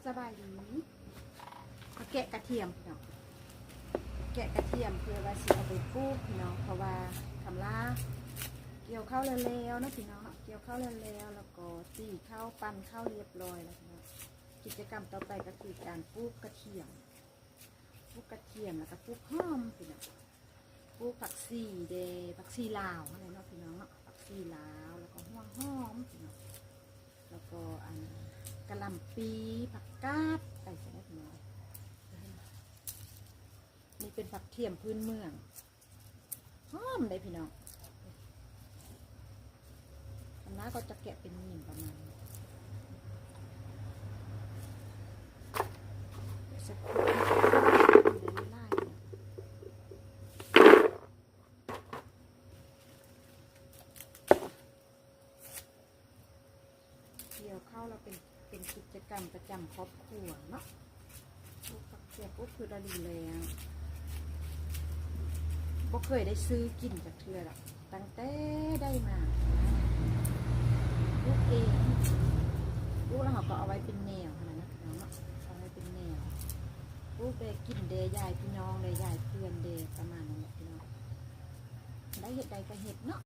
สบายดีแกะกระเทียมพี่น้องแกะกระเทียมเพื่อว่าสิเอาไปปลูกพี่น้องเพราะว่าคำลาเกี่ยวข้าวแล้วนะพี่น้องเกี่ยวข้าวแล้วแล้วก็ตีข้าวปั้นข้าวเรียบร้อยแล้วพี่น้องกิจกรรมต่อไปก็คือการปลูกกระเทียมแล้วก็ปลูกหอมพี่น้องปลูกผักชีผักชีลาวอะไรเนาะพี่น้องผักชีลาวแล้วก็หัวหอมพี่น้องแล้วก็กะหล่ำปีผักกาดใส่ใช่ไหมพี่น้องนี่เป็นผักเทียมพื้นเมืองหอมเลยพี่น้องคณะก็จะแกะเป็นหมิ่นประมาณนี้สักครู่เลยไล่เกี่ยวเข้าเราเป็นกิจกรรมประจำครอบครัวเนาะปุ๊บผักเสียบปุ๊บคือเราดีแล้วบ่เคยได้ซื้อกินจากเทื่อหรอกตั้งแต่ได้มาลูกเองลูกแล้วเขาก็เอาไว้เป็นแนวขนาดนั้นเนาะเอาไว้เป็นแนวลูกเดกินเดยายพี่น้องเดยายเพื่อนเดประมาณนั้นแหละพี่น้องได้เห็ดใดก็เห็ดเนาะ